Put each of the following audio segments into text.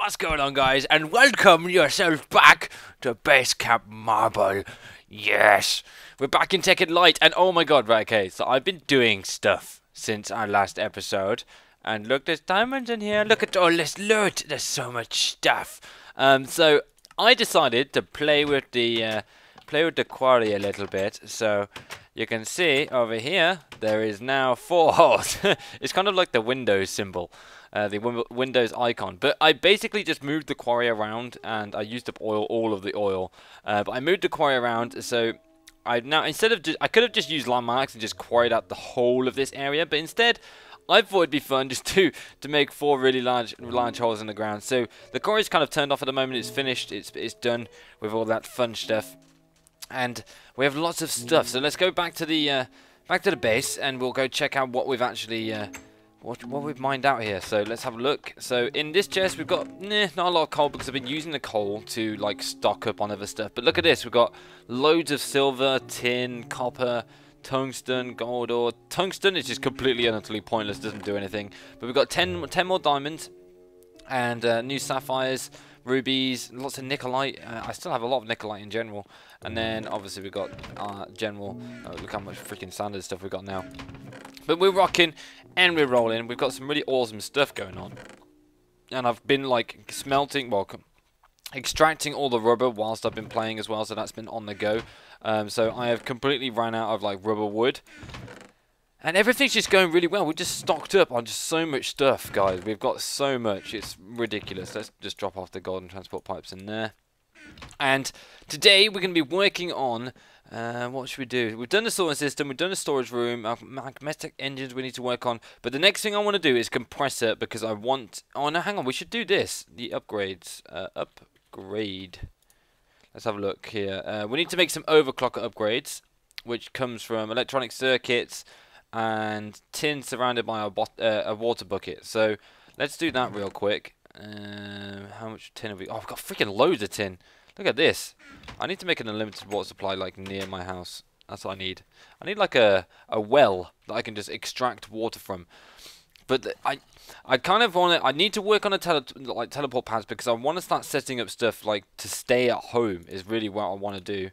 What's going on, guys? And welcome yourself back to Base Camp Marble. Yes, we're back in Tekkit Light, and oh my god, right, okay, so I've been doing stuff since our last episode, and look, there's diamonds in here, look at all this loot, there's so much stuff. So I decided to play with the quarry a little bit, so you can see over here, there is now 4 holes. It's kind of like the Windows symbol. The Windows icon, but I basically just moved the quarry around and I used up all of the oil, but I moved the quarry around, so I now, instead of I could have just used landmarks and just quarried out the whole of this area, but instead I thought it'd be fun just to make 4 really large holes in the ground. So the quarry's kind of turned off at the moment. It's finished, it's done with all that fun stuff, and we have lots of stuff. So let's go back to the base and we'll go check out what we've actually what we've mined out here. So let's have a look. So in this chest we've got not a lot of coal because I've been using the coal to like stock up on other stuff. But look at this, we've got loads of silver, tin, copper, tungsten, gold ore. Tungsten is just completely and utterly pointless, doesn't do anything. But we've got 10 more diamonds and new sapphires, rubies, lots of nickelite. I still have a lot of nickelite in general. And then obviously we've got general, look how much freaking standard stuff we've got now. But we're rocking and we're rolling. We've got some really awesome stuff going on. And I've been like smelting, well, extracting all the rubber whilst I've been playing as well. So that's been on the go. So I have completely run out of like rubber wood. And everything's just going really well. We're just stocked up on just so much stuff, guys. We've got so much. It's ridiculous. Let's just drop off the golden transport pipes in there. And today we're going to be working on, what should we do? We've done the sorting system, we've done the storage room, magnetic engines we need to work on. But the next thing I want to do is compressor, because I want, oh no, hang on, we should do this. The upgrades, upgrade. Let's have a look here. We need to make some overclocker upgrades, which comes from electronic circuits and tin surrounded by a water bucket. So let's do that real quick. How much tin have we? Oh, I've got freaking loads of tin. Look at this. I need to make an unlimited water supply like near my house. That's what I need. I need like a well that I can just extract water from. But I kind of want to. I need to work on a teleport pads because I want to start setting up stuff like to stay at home is really what I want to do.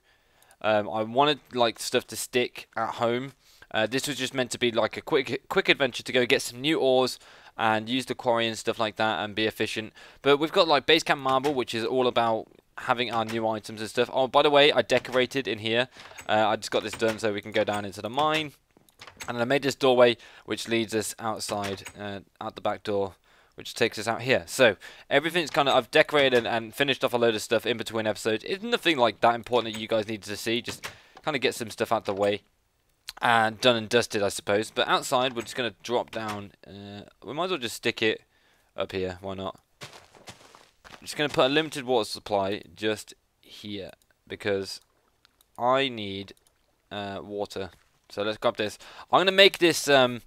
I wanted like stuff to stick at home. This was just meant to be like a quick adventure to go get some new ores and use the quarry and stuff like that and be efficient. But we've got like Base Camp Marble, which is all about having our new items and stuff. Oh, by the way, I decorated in here. I just got this done so we can go down into the mine. And I made this doorway which leads us outside, out the back door, which takes us out here. So everything's kind of, I've decorated and finished off a load of stuff in between episodes. It's nothing like that important that you guys need to see. Just kind of get some stuff out the way. And done and dusted, I suppose. But outside, we're just going to drop down. We might as well just stick it up here. Why not? Just going to put a limited water supply just here. Because I need water. So let's grab this. I'm going to make this... I'm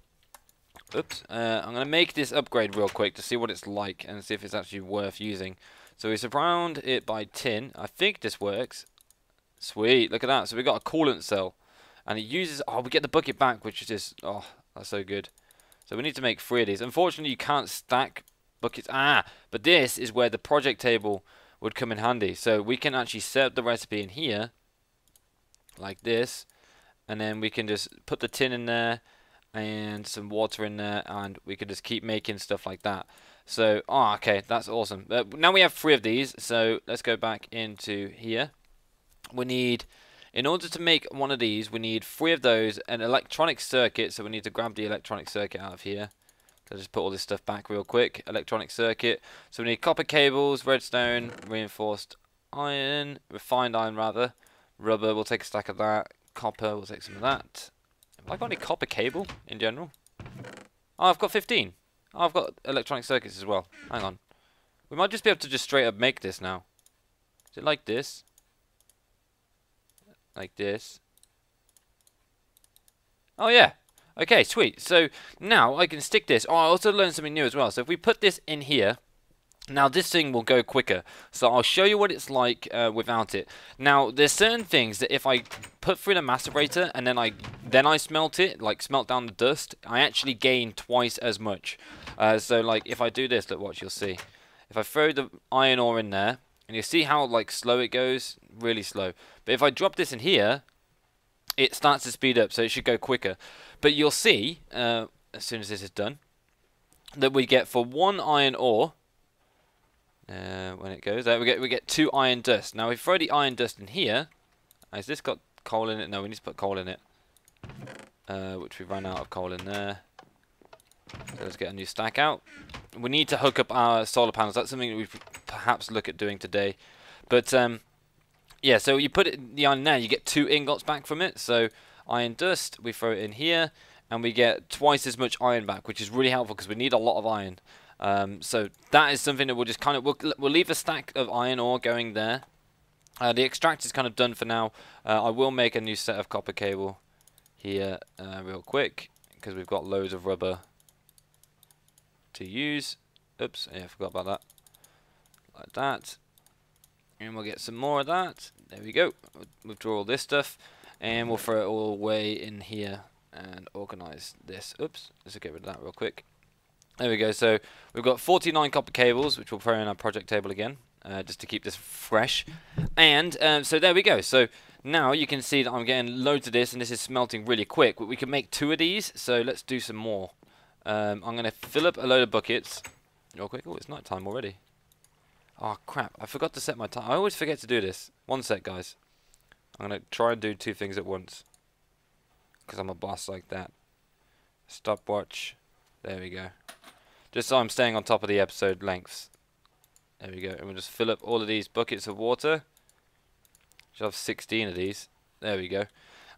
going to make this upgrade real quick to see what it's like. And see if it's actually worth using. So we surround it by tin. I think this works. Sweet. Look at that. So we got a coolant cell. And it uses, oh, we get the bucket back, which is just, oh, that's so good. So we need to make 3 of these. Unfortunately, you can't stack buckets. But this is where the project table would come in handy. So we can actually set up the recipe in here, like this. And then we can just put the tin in there and some water in there. And we can just keep making stuff like that. So, oh, okay, that's awesome. Now we have 3 of these. So let's go back into here. We need... In order to make one of these, we need 3 of those, an electronic circuit, so we need to grab the electronic circuit out of here. So just put all this stuff back real quick. Electronic circuit. So we need copper cables, redstone, reinforced iron, refined iron rather. Rubber, we'll take a stack of that. Copper, we'll take some of that. Have I got any copper cable in general? Oh, I've got 15. Oh, I've got electronic circuits as well. Hang on. We might just be able to just straight up make this now. Is it like this? Like this. Oh yeah. Okay, sweet. So now I can stick this. Oh, I also learned something new as well. So if we put this in here, now this thing will go quicker. So I'll show you what it's like without it. Now there's certain things that if I put through the macerator and then I smelt it, like smelt down the dust, I actually gain twice as much. So like if I do this, look, watch, you'll see. if I throw the iron ore in there, and you see how like slow it goes, really slow. But if I drop this in here, it starts to speed up, so it should go quicker. But you'll see, as soon as this is done, that we get for 1 iron ore, when it goes there, we get 2 iron dust. Now, if we throw the iron dust in here, has this got coal in it? No, we need to put coal in it, which we ran out of coal in there. So let's get a new stack out. We need to hook up our solar panels. That's something that we perhaps look at doing today. But yeah, so you put it the iron there, you get 2 ingots back from it. So iron dust, we throw it in here, and we get twice as much iron back, which is really helpful because we need a lot of iron. So that is something that we'll just kind of we'll leave a stack of iron ore going there. The extract is kind of done for now. I will make a new set of copper cable here real quick because we've got loads of rubber to use. Oops, yeah, I forgot about that. Like that. And we'll get some more of that. There we go. We'll withdraw all this stuff. And we'll throw it all away in here and organize this. Oops, let's get rid of that real quick. There we go. So we've got 49 copper cables, which we'll throw in our project table again, just to keep this fresh. And so there we go. So now you can see that I'm getting loads of this, and this is smelting really quick. We can make 2 of these, so let's do some more. I'm going to fill up a load of buckets real quick. Oh, it's night time already. Oh, crap. I forgot to set my time. I always forget to do this. One sec, guys. I'm going to try and do 2 things at once, because I'm a boss like that. Stopwatch. There we go. Just so I'm staying on top of the episode lengths. There we go. And we'll just fill up all of these buckets of water. Should have 16 of these. There we go.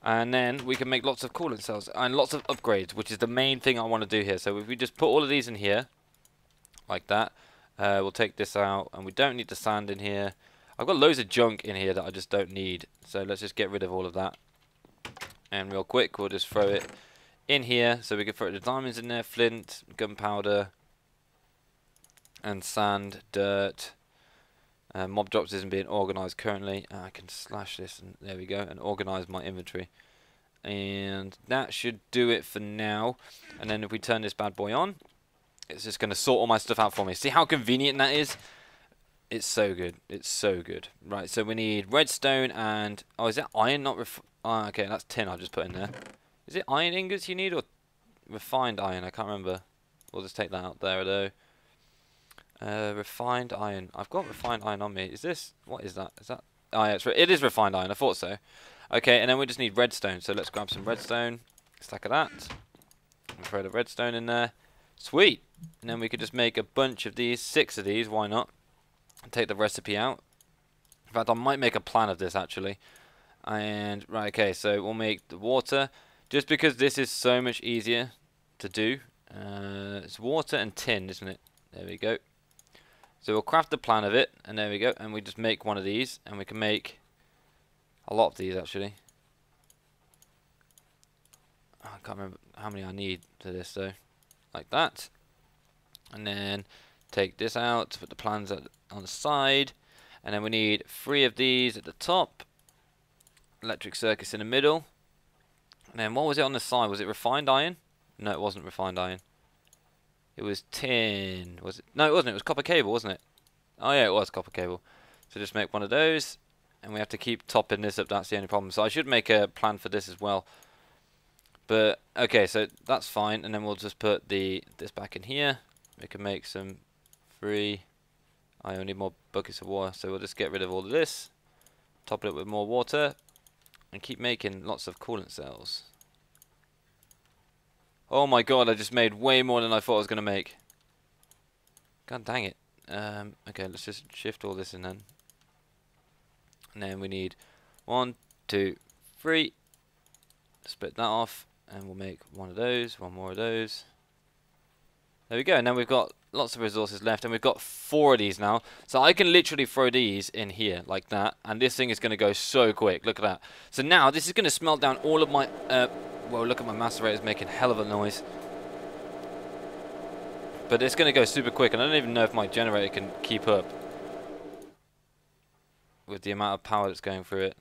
And then we can make lots of coolant cells and lots of upgrades, which is the main thing I want to do here. So if we just put all of these in here, like that, we'll take this out, and we don't need the sand in here. I've got loads of junk in here that I just don't need, so let's just get rid of all of that. And real quick, we'll just throw it in here, so we can throw the diamonds in there, flint, gunpowder, and sand, dirt. Mob drops isn't being organised currently. I can slash this, and there we go, and organise my inventory. And that should do it for now. And then if we turn this bad boy on, it's just going to sort all my stuff out for me. See how convenient that is? It's so good. It's so good. Right, so we need redstone and... Oh, is that iron? Not oh, okay, that's tin I've just put in there. Is it iron ingots you need or refined iron? I can't remember. We'll just take that out there, though. Refined iron. I've got refined iron on me. Is this... What is that? Is that... Oh, yeah, it is refined iron. I thought so. Okay, and then we just need redstone. So let's grab some redstone. Stack of that. And throw the redstone in there. Sweet. And then we could just make a bunch of these. 6 of these. Why not? And take the recipe out. In fact, I might make a plan of this, actually. And, right, okay. So we'll make the water. Just because this is so much easier to do. It's water and tin, isn't it? There we go. So we'll craft the plan of it, and there we go, and we just make one of these, and we can make a lot of these actually. I can't remember how many I need to this though. Like that. And then take this out, put the plans on the side, and then we need 3 of these at the top. Electric circuits in the middle. And then what was it on the side? Was it refined iron? No, it wasn't refined iron. It was tin. Was it? No, it wasn't. It was copper cable, wasn't it? Oh yeah, it was copper cable. So just make one of those, and we have to keep topping this up. That's the only problem. So I should make a plan for this as well. But okay, so that's fine, and then we'll just put this back in here. We can make some 3. I only need more buckets of water, so we'll just get rid of all of this, top it up with more water, and keep making lots of coolant cells. Oh my god, I just made way more than I thought I was going to make. God dang it. Okay, let's just shift all this in then. And then we need 1, 2, 3. Split that off, and we'll make one of those, one more of those. There we go, and then we've got lots of resources left, and we've got 4 of these now. So I can literally throw these in here, like that, and this thing is going to go so quick. Look at that. So now, this is going to smelt down all of my... well, look at my macerator, making hell of a noise. But it's going to go super quick, and I don't even know if my generator can keep up with the amount of power that's going through it.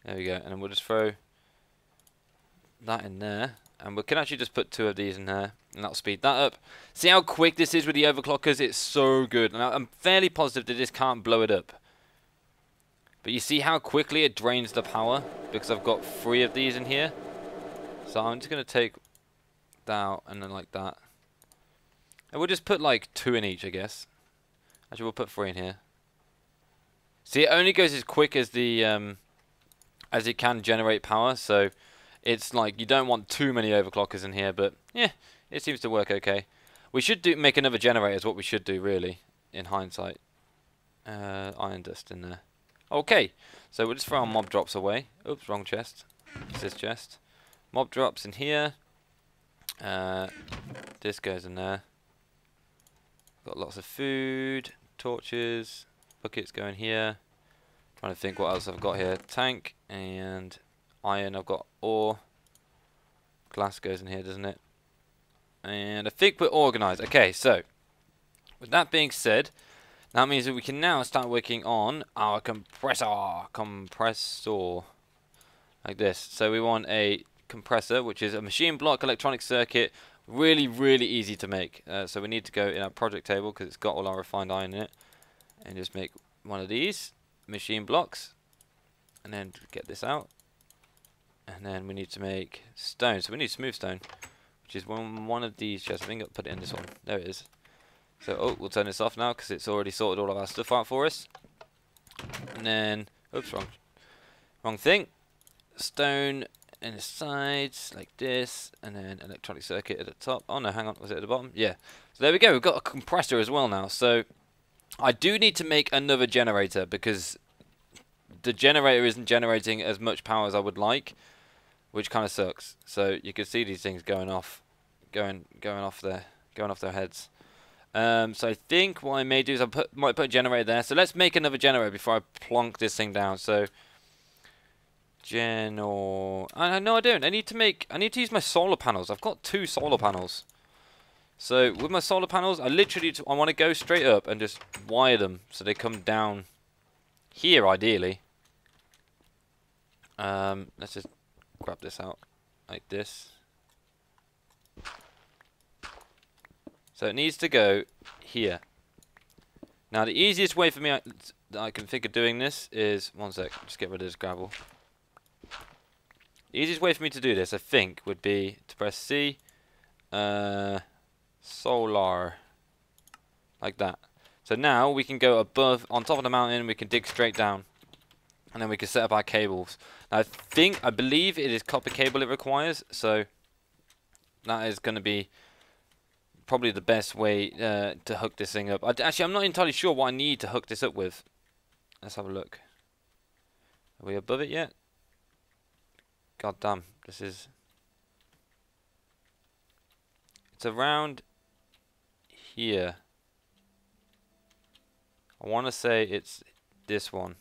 There we go, and then we'll just throw that in there, And we can actually just put 2 of these in there, and that'll speed that up. See how quick this is with the overclockers? It's so good. And I'm fairly positive that this can't blow it up. But you see how quickly it drains the power? Because I've got 3 of these in here. So I'm just going to take that out and then like that. And we'll just put like 2 in each, I guess. Actually, we'll put 3 in here. See, it only goes as quick as the as it can generate power. So it's like you don't want too many overclockers in here, but yeah, it seems to work okay. We should make another generator is what we should do, really, in hindsight. Iron dust in there. Okay, so we'll just throw our mob drops away. Oops, wrong chest. It's this chest. Mob drops in here. This goes in there. Got lots of food, torches, buckets go in here. Trying to think what else I've got here. Tank and iron. I've got ore. Glass goes in here, doesn't it? And I think we're organised. Okay, so with that being said, that means that we can now start working on our compressor. Like this. So we want a compressor, which is a machine block electronic circuit. Really, really easy to make. So we need to go in our project table because it's got all our refined iron in it. And just make one of these machine blocks. And then get this out. And then we need to make stone. So we need smooth stone, which is one of these chests. I think I'll put it in this one. There it is. So, oh, we'll turn this off now because it's already sorted all of our stuff out for us. And then, oops, wrong thing. Stone in the sides, like this. And then electronic circuit at the top. Oh, no, hang on. Was it at the bottom? Yeah. So there we go. We've got a compressor as well now. So I do need to make another generator because the generator isn't generating as much power as I would like, which kind of sucks. So you can see these things going off their heads. So I think what I may do is might put a generator there. So let's make another generator before I plonk this thing down. So no, I don't. I need to use my solar panels. I've got 2 solar panels. So with my solar panels, I want to go straight up and just wire them so they come down here ideally. Let's just grab this out like this. So it needs to go here. Now the easiest way for me that I can think of doing this is, one sec, just get rid of this gravel. The easiest way for me to do this, I think, would be to press C, solar, like that. So now we can go above, on top of the mountain, we can dig straight down. And then we can set up our cables. Now I believe it is copper cable it requires, so that is going to be probably the best way to hook this thing up. Actually, I'm not entirely sure what I need to hook this up with. Let's have a look. Are we above it yet? God damn, this is... It's around here. I want to say it's this one.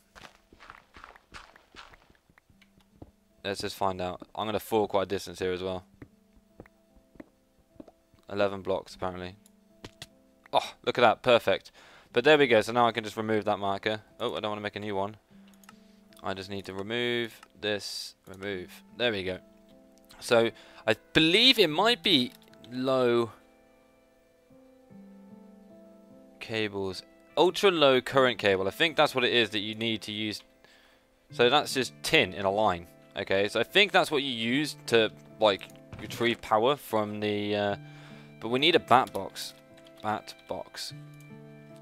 Let's just find out. I'm going to fall quite a distance here as well. 11 blocks apparently. Oh, look at that. Perfect. But there we go. So now I can just remove that marker. Oh, I don't want to make a new one. I just need to remove this. Remove. There we go. So I believe it might be low cables. Ultra low current cable. I think that's what it is that you need to use. So that's just tin in a line. Okay, so I think that's what you use to like retrieve power from the but we need a bat box.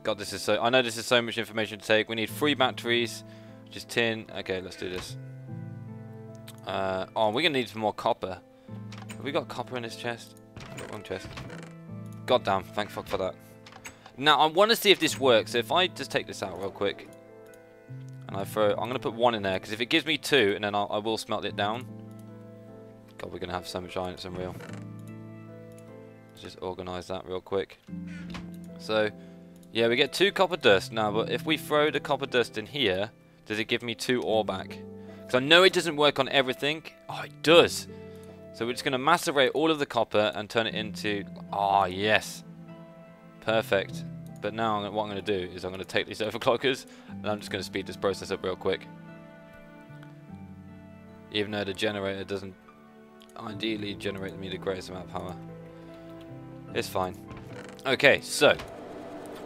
God, this is so, I know this is so much information to take. We need 3 batteries, which is tin. Okay, let's do this. Oh, we're gonna need some more copper. Have we got copper in this chest? Wrong chest. God damn, thank fuck for that. Now I want to see if this works. So if I just take this out real quick and I'm gonna put 1 in there because if it gives me 2 and then I will smelt it down. God, we're gonna have so much iron, it's unreal. Let's just organise that real quick. So yeah, we get 2 copper dust now, but if we throw the copper dust in here, does it give me 2 ore back? Because I know it doesn't work on everything. Oh, it does. So we're just gonna macerate all of the copper and turn it into, ah, yes, perfect. But now what I'm going to do is I'm going to take these overclockers and I'm just going to speed this process up real quick. Even though the generator doesn't... ideally generate me the greatest amount of power. It's fine. Okay, so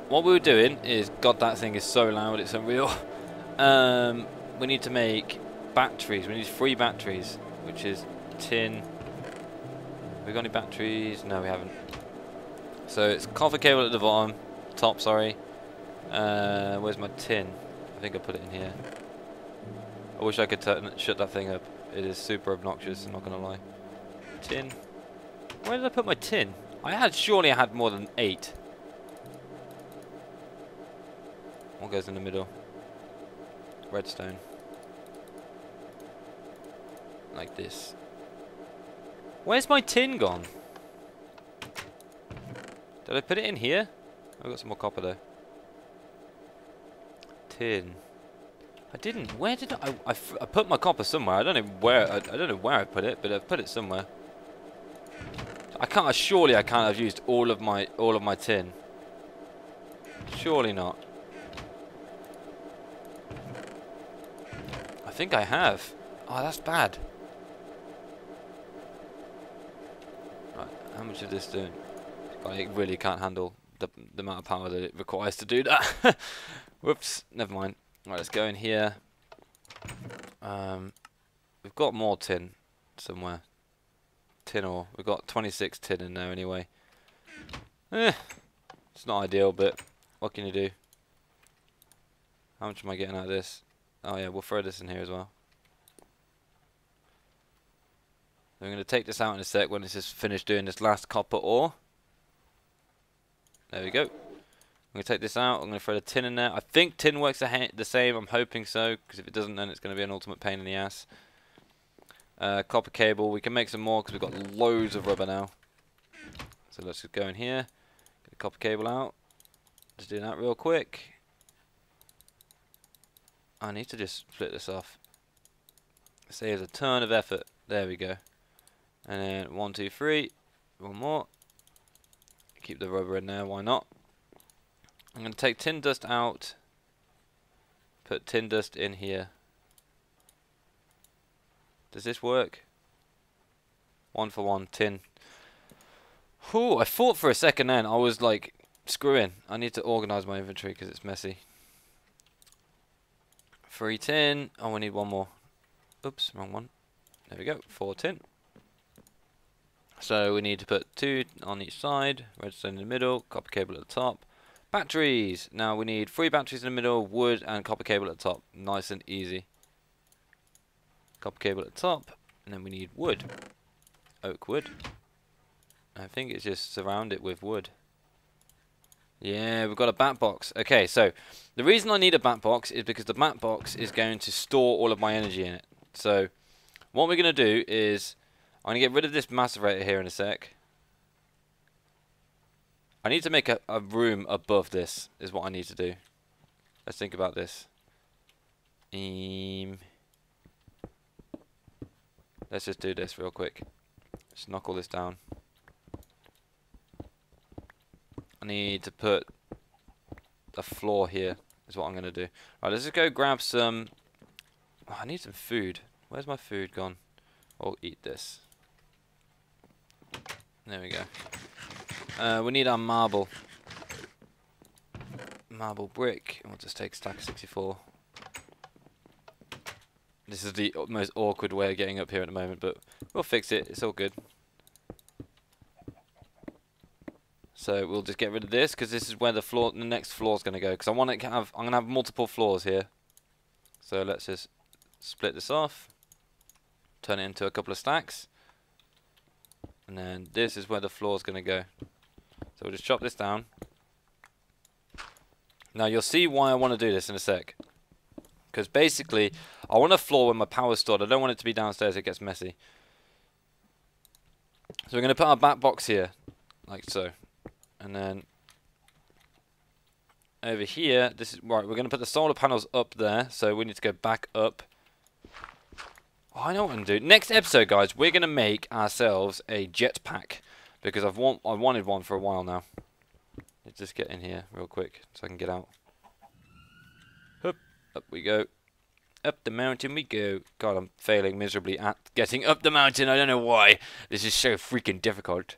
what we were doing is, God, that thing is so loud, it's unreal. We need to make batteries. We need 3 batteries, which is tin. Have we got any batteries? No, we haven't. So it's copper cable at the bottom, top, sorry. Where's my tin? I think I put it in here. I wish I could shut that thing up. It is super obnoxious, I'm not gonna lie. Tin. Where did I put my tin? Surely I had more than 8. What goes in the middle? Redstone. Like this. Where's my tin gone? Did I put it in here? I've got some more copper though. Tin. I didn't. Where did I put my copper somewhere. I don't know where. I don't know where I put it, but I've put it somewhere. I can't. Surely I can't have used all of my tin. Surely not. I think I have. Oh, that's bad. Right. How much is this doing? I really can't handle the amount of power that it requires to do that. Whoops. Never mind. Right, let's go in here. We've got more tin somewhere. Tin ore. We've got 26 tin in there anyway. It's not ideal, but what can you do? How much am I getting out of this? Oh yeah, we'll throw this in here as well. I'm going to take this out in a sec when this is finished doing this last copper ore. There we go. I'm going to take this out. I'm going to throw the tin in there. I think tin works the same. I'm hoping so, because if it doesn't, then it's going to be an ultimate pain in the ass. Copper cable. We can make some more because we've got loads of rubber now. So let's just go in here. Get the copper cable out. Just do that real quick. I need to just split this off. Saves a ton of effort. There we go. And then 1, 2, 3. One more. Keep the rubber in there. Why not? I'm going to take tin dust out. Put tin dust in here. Does this work? 1 for 1 tin. Whew, I thought for a second then. I was like, screw in. I need to organise my inventory because it's messy. 3 tin. Oh, we need 1 more. Oops, wrong one. There we go. 4 tin. So we need to put 2 on each side. Redstone in the middle. Copper cable at the top. Batteries. Now we need 3 batteries in the middle. Wood and copper cable at the top. Nice and easy. Copper cable at the top. And then we need wood. Oak wood. I think it's just surround it with wood. Yeah, we've got a bat box. Okay, so the reason I need a bat box is because the bat box is going to store all of my energy in it. So what we're going to do is I'm going to get rid of this macerator here in a sec. I need to make a room above this is what I need to do. Let's think about this. Let's just do this real quick. Just knock all this down. I need to put a floor here is what I'm going to do. Right, let's just go grab some... Oh, I need some food. Where's my food gone? I'll eat this. There we go. We need our marble. Marble brick. And we'll just take a stack of 64. This is the most awkward way of getting up here at the moment, but we'll fix it. It's all good. So we'll just get rid of this because this is where the next floor is going to go. Because I want to have, I'm going to have multiple floors here. So let's just split this off, turn it into a couple of stacks, and then this is where the floor is going to go. So we'll just chop this down. Now you'll see why I want to do this in a sec. Because basically, I want a floor where my power is stored. I don't want it to be downstairs. It gets messy. So we're going to put our bat box here, like so. And then over here, this is right. We're going to put the solar panels up there, so we need to go back up. Oh, I know what I'm going to do. Next episode, guys, we're going to make ourselves a jetpack because I wanted one for a while now. Let's just get in here real quick so I can get out. Up we go. Up the mountain we go. God, I'm failing miserably at getting up the mountain. I don't know why. This is so freaking difficult.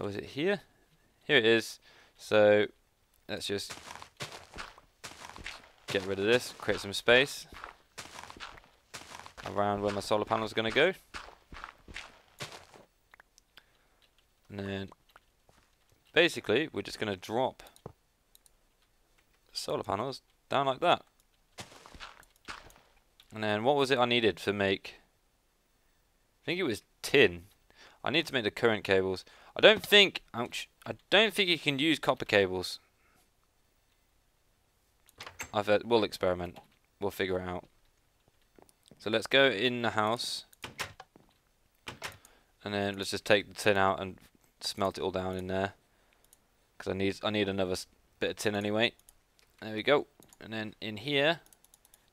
Was it here? Here it is. So let's just get rid of this. Create some space around where my solar panel is going to go. And then basically we're just going to drop the solar panels down like that. And then what was it I needed to make? I think it was tin. I need to make the current cables. I don't think, ouch, I don't think you can use copper cables. We'll experiment. We'll figure it out. So let's go in the house. And then let's just take the tin out and smelt it all down in there. Because I need another bit of tin anyway. There we go. And then in here.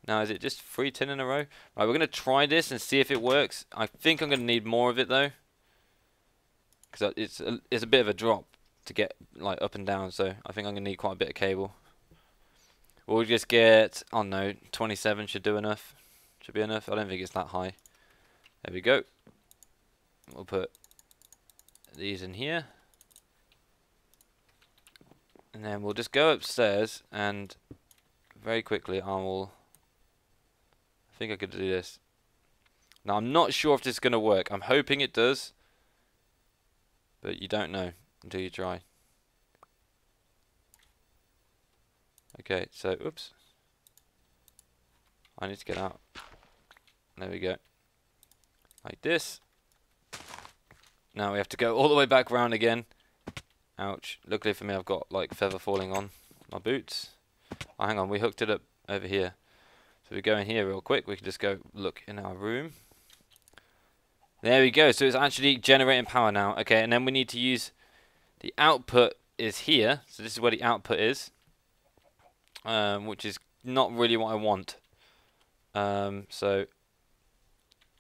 Now, is it just 3 tin in a row? Right, we're going to try this and see if it works. I think I'm going to need more of it, though. Because it's a bit of a drop to get like up and down. So I think I'm going to need quite a bit of cable. We'll just get, oh no, 27 should do enough. Should be enough. I don't think it's that high. There we go. We'll put these in here. And then we'll just go upstairs and very quickly I think I could do this. Now I'm not sure if this is going to work. I'm hoping it does. But you don't know until you try. Okay, so, oops. I need to get out. There we go. Like this. Now we have to go all the way back round again. Ouch. Luckily for me I've got like feather falling on my boots. Oh, hang on, we hooked it up over here. So we go in here real quick. We can just go look in our room. There we go. So it's actually generating power now. Okay, and then we need to use the output is here. So this is where the output is. Which is not really what I want. So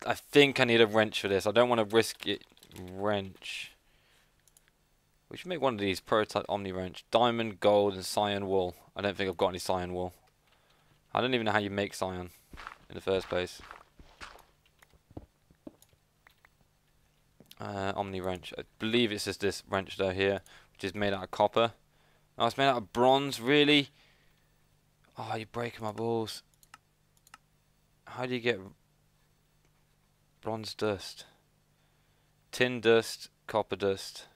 I think I need a wrench for this. I don't want to risk it. Wrench. We should make one of these prototype Omni wrench. Diamond, gold, and cyan wool. I don't think I've got any cyan wool. I don't even know how you make cyan in the first place. Omni wrench. I believe it's just this wrench though here, which is made out of copper. Oh, it's made out of bronze. Really? Oh, you're breaking my balls. How do you get bronze dust? Tin dust, copper dust.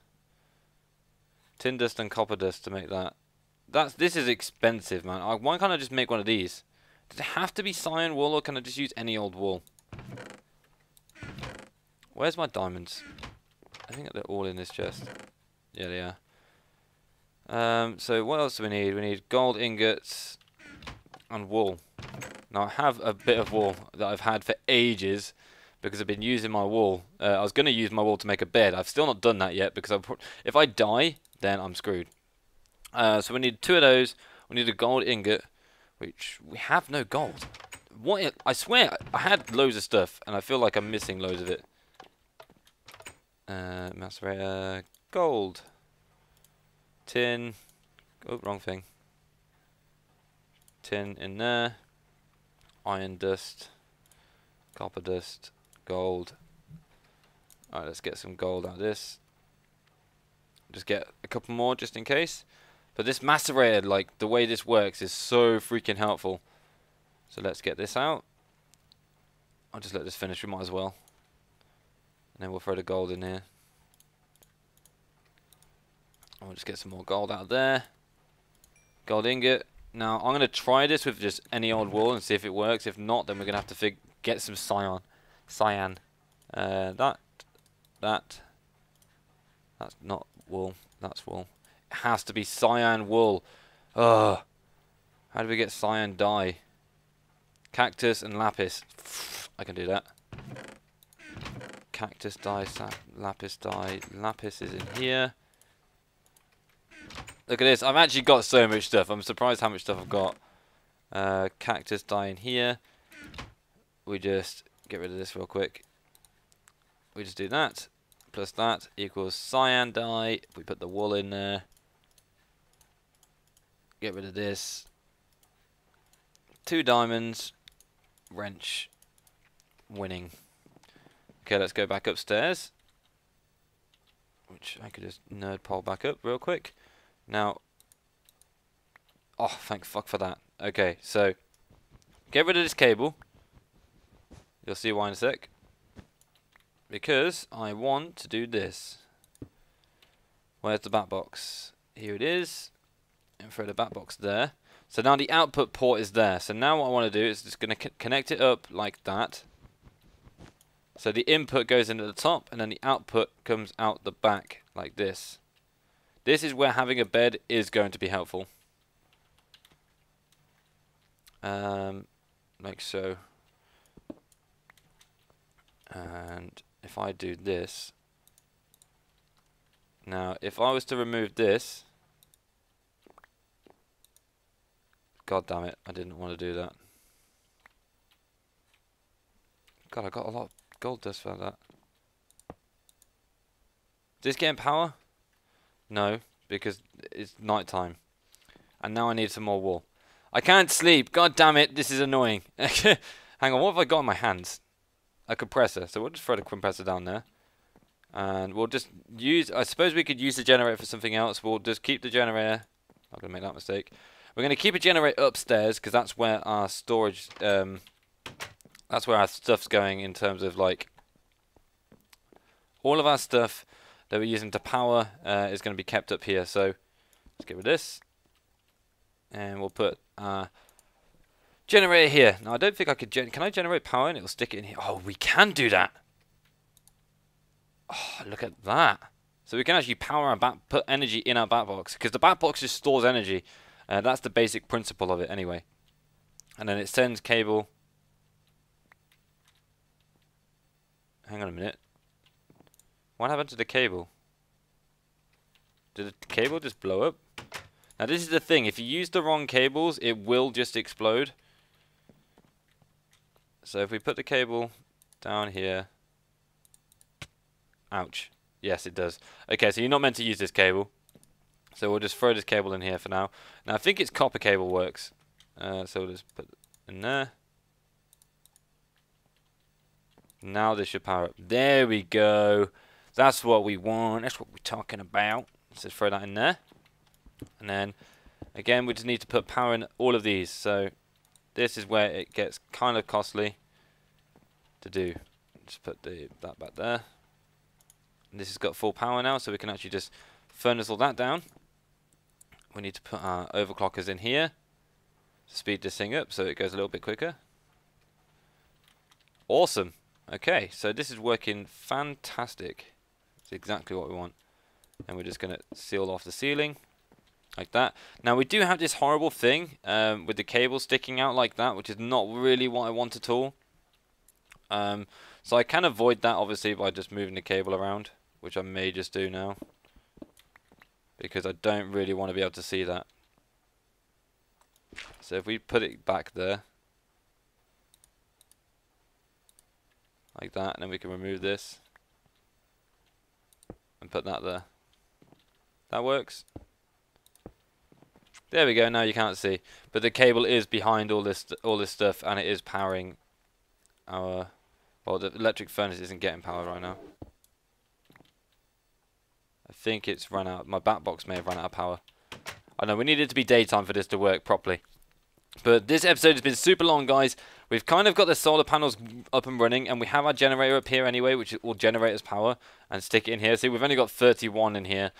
Tin dust and copper dust to make that. This is expensive, man. Why can't I just make one of these? Does it have to be cyan wool, or can I just use any old wool? Where's my diamonds? I think they're all in this chest. Yeah, they are. So what else do we need? We need gold ingots and wool. Now I have a bit of wool that I've had for ages because I've been using my wool. I was going to use my wool to make a bed. I've still not done that yet because if I die, then I'm screwed. So we need 2 of those. We need a gold ingot, which we have no gold. What? I swear I had loads of stuff, and I feel like I'm missing loads of it. Macerator, gold, tin. Oh, wrong thing. Tin in there. Iron dust, copper dust, gold. Alright, let's get some gold out of this. Just get a couple more just in case. But this macerator, like the way this works, is so freaking helpful. So let's get this out. I'll just let this finish, we might as well. And then we'll throw the gold in here. And we'll just get some more gold out of there. Gold ingot. Now, I'm going to try this with just any old wool and see if it works. If not, then we're going to have to get some cyan. That's not wool. That's wool. It has to be cyan wool. Ugh. How do we get cyan dye? Cactus and lapis. I can do that. Cactus dye, lapis dye. Lapis is in here. Look at this. I've actually got so much stuff. I'm surprised how much stuff I've got. Cactus dye in here. We just get rid of this real quick. We just do that. Plus that equals cyan dye. We put the wool in there. Get rid of this. 2 diamonds. Wrench. Winning. Okay, let's go back upstairs. Which I could just nerd pole back up real quick. Now. Oh, thank fuck for that. Okay, so. Get rid of this cable. You'll see why in a sec. Because I want to do this. Where's the bat box? Here it is. And throw the bat box there. So now the output port is there. So now what I want to do is just going to connect it up like that. So the input goes into the top and then the output comes out the back like this. This is where having a bed is going to be helpful. Like so. And if I do this. Now if I was to remove this. God damn it, I didn't want to do that. God, I got a lot of gold dust for that. Is this getting power? No, because it's night time. And now I need some more wool. I can't sleep, god damn it, this is annoying. Hang on, what have I got in my hands? A compressor, so we'll just throw the compressor down there. And we'll just use, I suppose we could use the generator for something else. We'll just keep the generator. Not going to make that mistake. We're going to keep a generator upstairs because that's where our storage, that's where our stuff's going in terms of like all of our stuff that we're using to power is going to be kept up here. So let's get rid of this, and we'll put our generator here. Now I don't think I could. Can I generate power and it'll stick it in here? Oh, we can do that. Oh, look at that. So we can actually power our put energy in our bat box because the bat box just stores energy. That's the basic principle of it anyway. And then it sends cable. Hang on a minute. What happened to the cable? Did the cable just blow up? Now this is the thing. If you use the wrong cables, it will just explode. So if we put the cable down here. Ouch. Yes, it does. Okay, so you're not meant to use this cable. So we'll just throw this cable in here for now. Now I think it's copper cable works. So we'll just put it in there. Now this should power up. There we go. That's what we want. That's what we're talking about. Let's just throw that in there. And then, again, we just need to put power in all of these. So this is where it gets kind of costly to do. Just put that back there. And this has got full power now, so we can actually just furnace all that down. We need to put our overclockers in here to speed this thing up so it goes a little bit quicker. Awesome. Okay, so this is working fantastic. It's exactly what we want. And we're just going to seal off the ceiling like that. Now we do have this horrible thing with the cable sticking out like that, which is not really what I want at all. So I can avoid that obviously by just moving the cable around, which I may just do now. Because I don't really want to be able to see that. So if we put it back there. Like that, and then we can remove this. And put that there. That works. There we go, now you can't see. But the cable is behind all this stuff, and it is powering our... Well, the electric furnace isn't getting power right now. I think it's run out. My bat box may have run out of power. I know we need it to be daytime for this to work properly. But this episode has been super long, guys. We've kind of got the solar panels up and running, and we have our generator up here anyway, which will generate us power and stick it in here. See, we've only got 31 in here.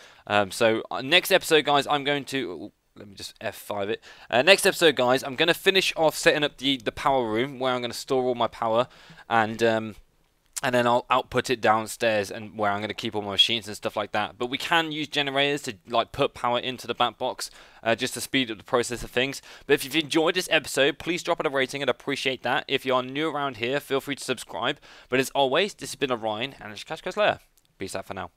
So next episode, guys, I'm going to... let me just F5 it. Next episode, guys, I'm going to finish off setting up the power room where I'm going to store all my power, and then I'll output it downstairs and where I'm going to keep all my machines and stuff like that. But we can use generators to like put power into the bat box just to speed up the process of things. But if you've enjoyed this episode, please drop it a rating. I'd appreciate that. If you are new around here, feel free to subscribe. But as always, this has been Orion, and I'll catch you guys later. Peace out for now.